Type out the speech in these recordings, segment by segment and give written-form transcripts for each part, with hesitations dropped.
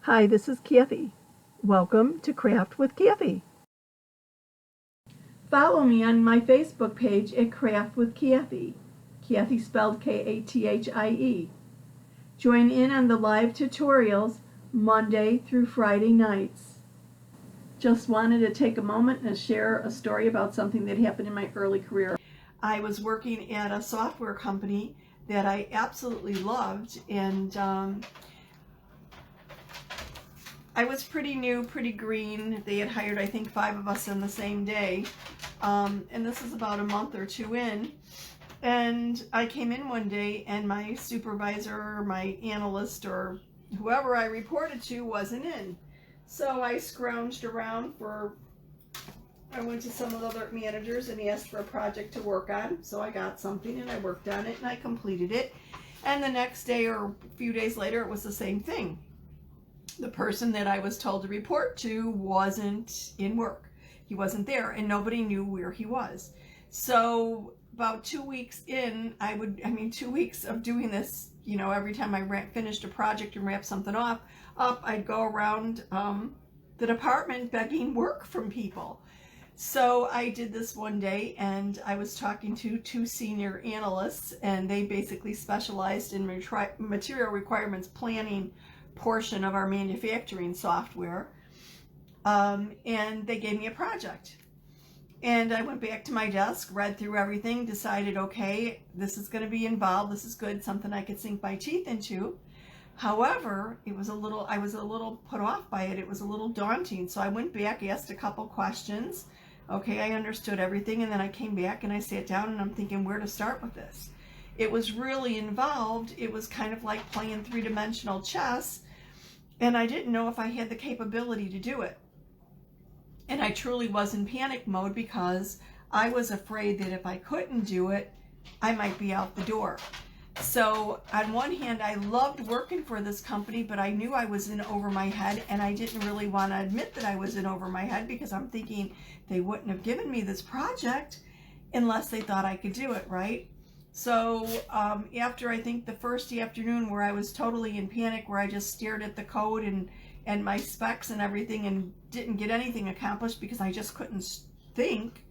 Hi, this is Kathie. Welcome to Craft with Kathie. Follow me on my Facebook page at Craft with Kathie. Kathie spelled Kathie. Join in on the live tutorials Monday through Friday nights. Just wanted to take a moment and share a story about something that happened in my early career. I was working at a software company that I absolutely loved, and I was pretty new, pretty green. They had hired, I think, 5 of us in the same day. And this is about a month or 2 in. And I came in one day and my supervisor or my analyst or whoever I reported to wasn't in. So I scrounged around I went to some of the other managers and asked for a project to work on. So I got something and I worked on it and I completed it. And the next day or a few days later, it was the same thing. The person that I was told to report to wasn't in work. He wasn't there and nobody knew where he was. So about 2 weeks in, 2 weeks of doing this, every time I finished a project and wrapped something up, I'd go around the department begging work from people. So I did this one day and I was talking to 2 senior analysts, and they basically specialized in material requirements planning portion of our manufacturing software, and they gave me a project. And I went back to my desk, read through everything, decided, okay, this is going to be involved, this is good, something I could sink my teeth into. However, I was a little put off by it. It was a little daunting. So I went back, asked a couple questions. Okay, I understood everything, and then I came back and I sat down and I'm thinking where to start with this. It was really involved. It was kind of like playing 3-dimensional chess, and I didn't know if I had the capability to do it. And I truly was in panic mode because I was afraid that if I couldn't do it, I might be out the door. So on one hand, I loved working for this company, but I knew I was in over my head, and I didn't really want to admit that I was in over my head because I'm thinking they wouldn't have given me this project unless they thought I could do it, right? So after I think the first afternoon where I was totally in panic, where I just stared at the code and my specs and everything and didn't get anything accomplished because I just couldn't think,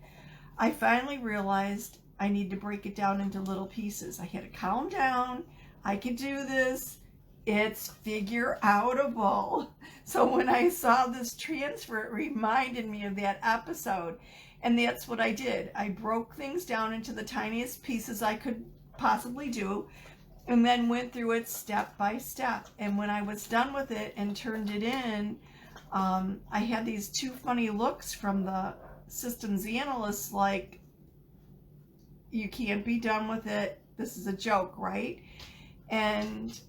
I finally realized I need to break it down into little pieces. I had to calm down. I could do this. It's Figureoutable. So when I saw this transfer, it reminded me of that episode. And that's what I did. I broke things down into the tiniest pieces I could possibly do, and then went through it step by step. And when I was done with it and turned it in, I had these 2 funny looks from the systems analysts, like, you can't be done with it. This is a joke, right? And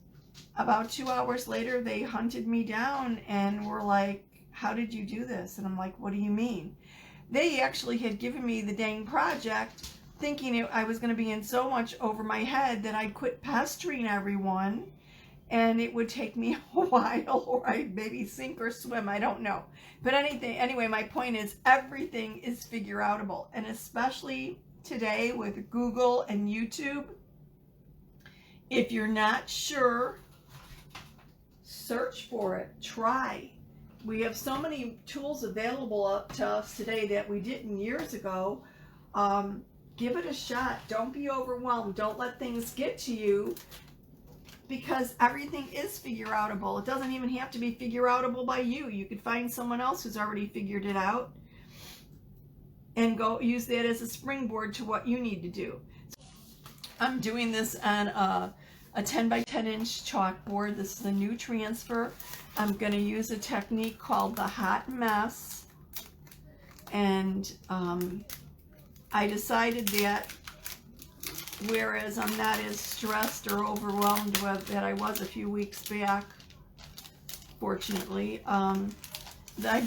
about 2 hours later, they hunted me down and were like, how did you do this? And I'm like, what do you mean? They actually had given me the dang project thinking I was going to be in so much over my head that I'd quit pestering everyone and it would take me a while, or I'd maybe sink or swim, I don't know. But anyway, my point is everything is Figureoutable, and especially today with Google and YouTube. If you're not sure, search for it, try. We have so many tools available to us today that we didn't years ago. Give it a shot. Don't be overwhelmed. Don't let things get to you, because everything is Figureoutable. It doesn't even have to be Figureoutable by you. You could find someone else who's already figured it out and go use that as a springboard to what you need to do. I'm doing this on a 10 by 10 inch chalkboard. This is a new transfer. I'm going to use a technique called the hot mess, and I decided that whereas I'm not as stressed or overwhelmed with that I was a few weeks back, fortunately, I'm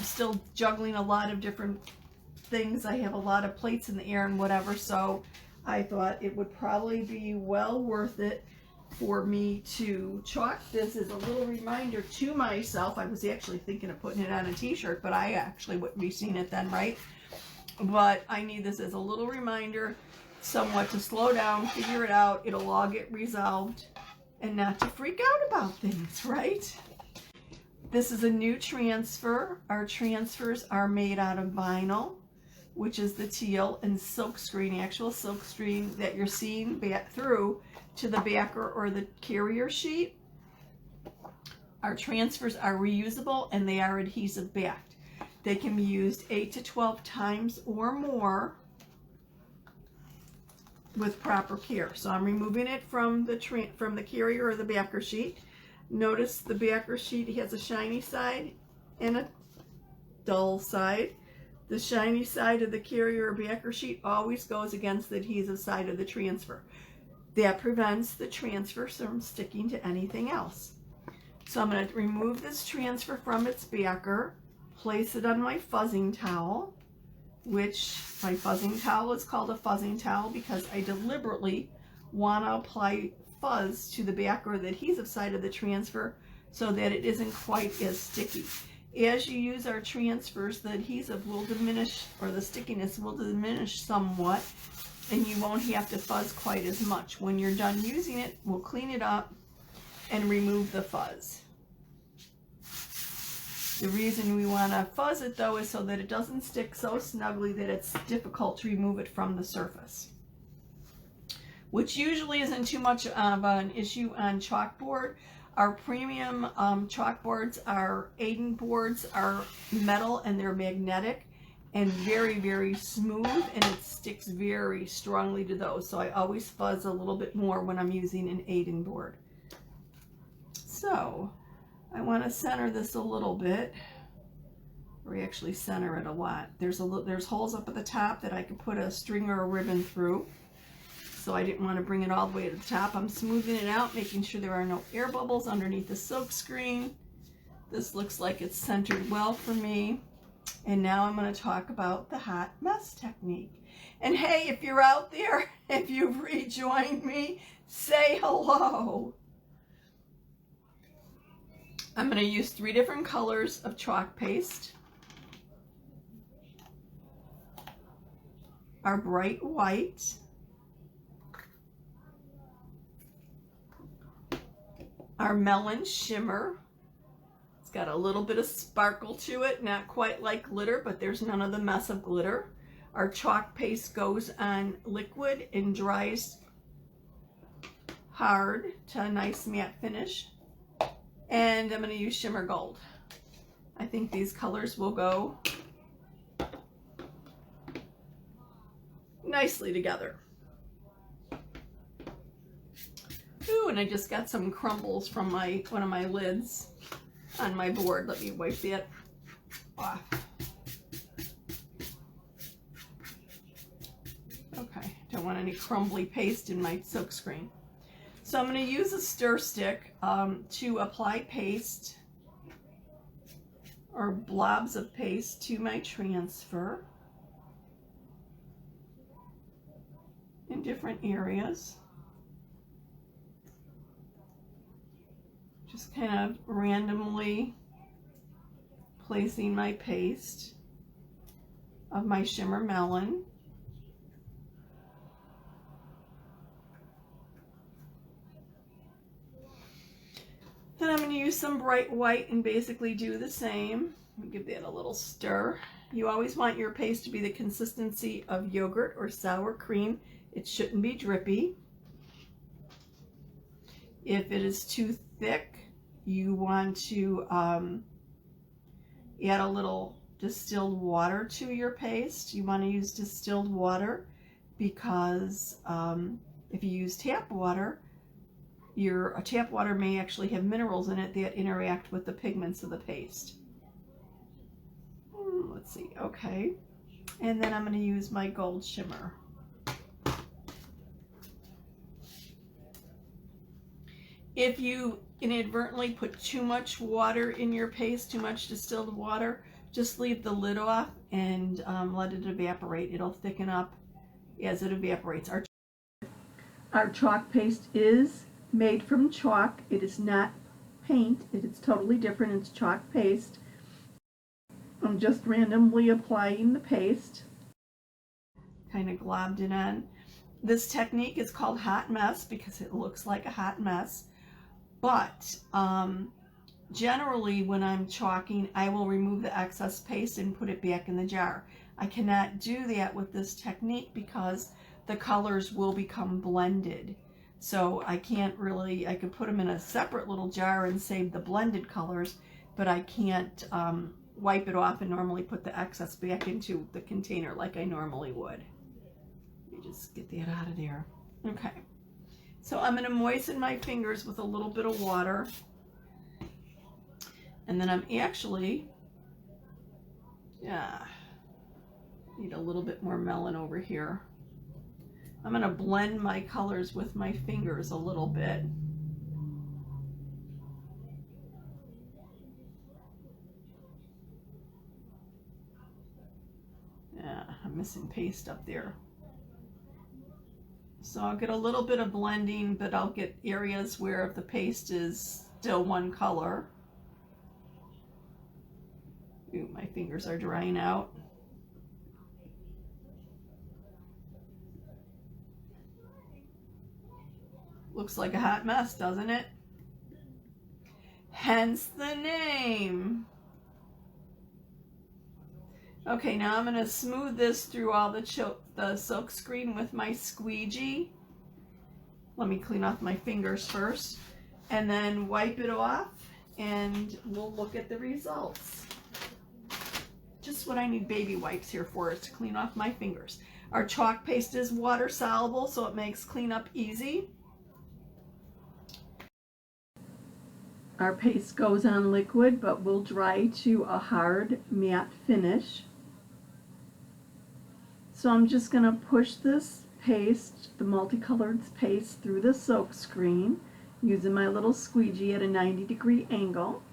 still juggling a lot of different things. I have a lot of plates in the air and whatever, so I thought it would probably be well worth it for me to chalk this as a little reminder to myself. I was actually thinking of putting it on a t-shirt, but I actually wouldn't be seeing it then, right? But I need this as a little reminder somewhat to slow down, figure it out. It'll all get resolved, and not to freak out about things, right? This is a new transfer. Our transfers are made out of vinyl, which is the teal, and silkscreen, actual silkscreen that you're seeing back through to the backer or the carrier sheet. Our transfers are reusable and they are adhesive backed. They can be used 8 to 12 times or more with proper care. So I'm removing it from the carrier or the backer sheet. Notice the backer sheet has a shiny side and a dull side. The shiny side of the carrier or backer sheet always goes against the adhesive side of the transfer. That prevents the transfer from sticking to anything else. So I'm going to remove this transfer from its backer, place it on my fuzzing towel, which my fuzzing towel is called a fuzzing towel because I deliberately want to apply fuzz to the backer or the adhesive side of the transfer so that it isn't quite as sticky. As you use our transfers, the adhesive will diminish, or the stickiness will diminish somewhat, and you won't have to fuzz quite as much. When you're done using it, we'll clean it up and remove the fuzz. The reason we want to fuzz it though is so that it doesn't stick so snugly that it's difficult to remove it from the surface, which usually isn't too much of an issue on chalkboard. Our premium chalkboards, our Aiden boards, are metal and they're magnetic and very, very smooth, and it sticks very strongly to those. So I always fuzz a little bit more when I'm using an Aiden board. So I want to center this a little bit, or actually center it a lot. There's holes up at the top that I could put a string or a ribbon through. So I didn't want to bring it all the way to the top. I'm smoothing it out, making sure there are no air bubbles underneath the silk screen. This looks like it's centered well for me. And now I'm going to talk about the hot mess technique. And hey, if you're out there, if you've rejoined me, say hello. I'm going to use 3 different colors of chalk paste. Our bright white, our melon shimmer. It's got a little bit of sparkle to it, not quite like glitter, but there's none of the mess of glitter. Our chalk paste goes on liquid and dries hard to a nice matte finish. And I'm going to use shimmer gold. I think these colors will go nicely together. Ooh, and I just got some crumbles from one of my lids on my board. Let me wipe that off. Okay, don't want any crumbly paste in my silk screen. So I'm going to use a stir stick to apply paste or blobs of paste to my transfer in different areas. Just kind of randomly placing my paste of my shimmer melon. Then I'm going to use some bright white and basically do the same. Give that a little stir. You always want your paste to be the consistency of yogurt or sour cream. It shouldn't be drippy. If it is too thick, you want to add a little distilled water to your paste. You want to use distilled water because if you use tap water, your tap water may actually have minerals in it that interact with the pigments of the paste. Let's see, okay. And then I'm going to use my gold shimmer. If you inadvertently put too much water in your paste, too much distilled water, just leave the lid off and let it evaporate. It'll thicken up as it evaporates. Our chalk paste is made from chalk. It is not paint. It is totally different. It's chalk paste. I'm just randomly applying the paste. Kind of globbed it on. This technique is called hot mess because it looks like a hot mess. But generally when I'm chalking, I will remove the excess paste and put it back in the jar. I cannot do that with this technique because the colors will become blended. So I can't really, I could put them in a separate little jar and save the blended colors, but I can't wipe it off and normally put the excess back into the container like I normally would. Let me just get that out of there. Okay, so I'm going to moisten my fingers with a little bit of water, and then I'm actually, need a little bit more melon over here. I'm going to blend my colors with my fingers a little bit. Yeah, I'm missing paste up there. So I'll get a little bit of blending, but I'll get areas where the paste is still one color. Ooh, my fingers are drying out. Looks like a hot mess, doesn't it? Hence the name. Okay, now I'm going to smooth this through all the silk screen with my squeegee. Let me clean off my fingers first, and then wipe it off, and we'll look at the results. Just what I need baby wipes here for, is to clean off my fingers. Our chalk paste is water soluble, so it makes cleanup easy. Our paste goes on liquid, but will dry to a hard matte finish. So I'm just going to push this paste, the multicolored paste, through the silk screen using my little squeegee at a 90-degree angle.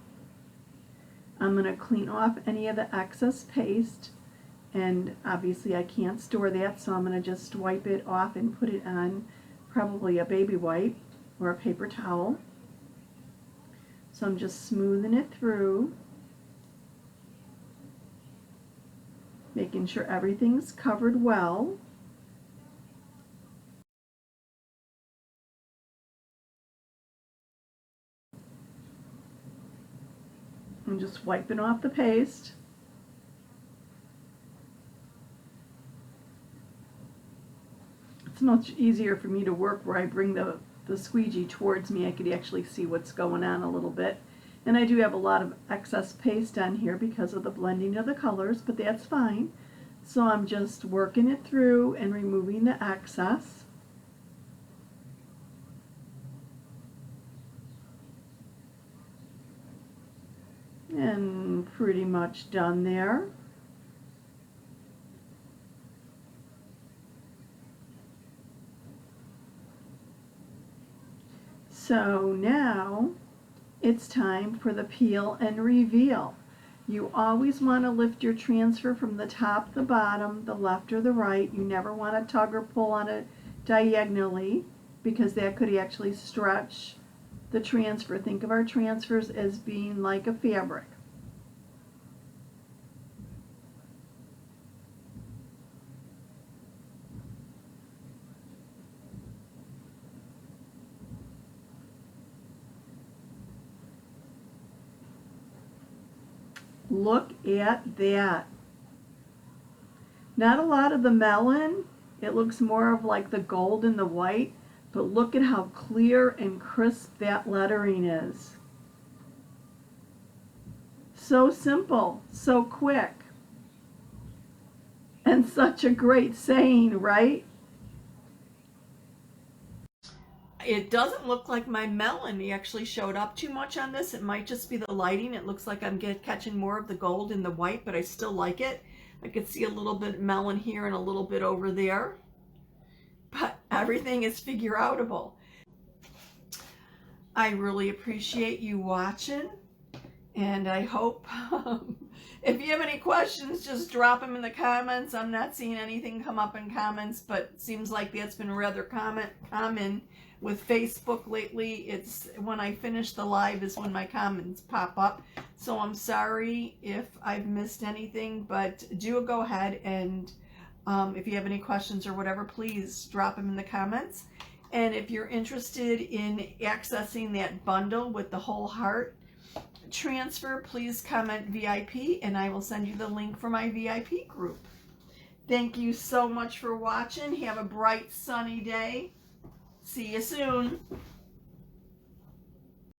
I'm going to clean off any of the excess paste, and obviously I can't store that, so I'm going to just wipe it off and put it on probably a baby wipe or a paper towel. So I'm just smoothing it through, making sure everything's covered well. I'm just wiping off the paste. It's much easier for me to work where I bring the squeegee towards me. I could actually see what's going on a little bit. And I do have a lot of excess paste on here because of the blending of the colors, but that's fine. So I'm just working it through and removing the excess. And pretty much done there. So now it's time for the peel and reveal. You always want to lift your transfer from the top to the bottom, the left or the right. You never want to tug or pull on it diagonally, because that could actually stretch the transfer. Think of our transfers as being like a fabric. Look at that. Not a lot of the melon. It looks more of like the gold and the white, but look at how clear and crisp that lettering is. So simple, so quick, and such a great saying, right? It doesn't look like my melon actually showed up too much on this. It might just be the lighting. It looks like I'm catching more of the gold and the white, but I still like it. I could see a little bit melon here and a little bit over there. But everything is figureoutable. I really appreciate you watching, and I hope if you have any questions, just drop them in the comments. I'm not seeing anything come up in comments, but it seems like that's been rather common with Facebook lately. It's when I finish the live is when my comments pop up. So I'm sorry if I've missed anything, but do go ahead and if you have any questions or whatever, please drop them in the comments. And if you're interested in accessing that bundle with the whole heart, transfer, please comment VIP, and I will send you the link for my VIP group. Thank you so much for watching. Have a bright, sunny day. See you soon.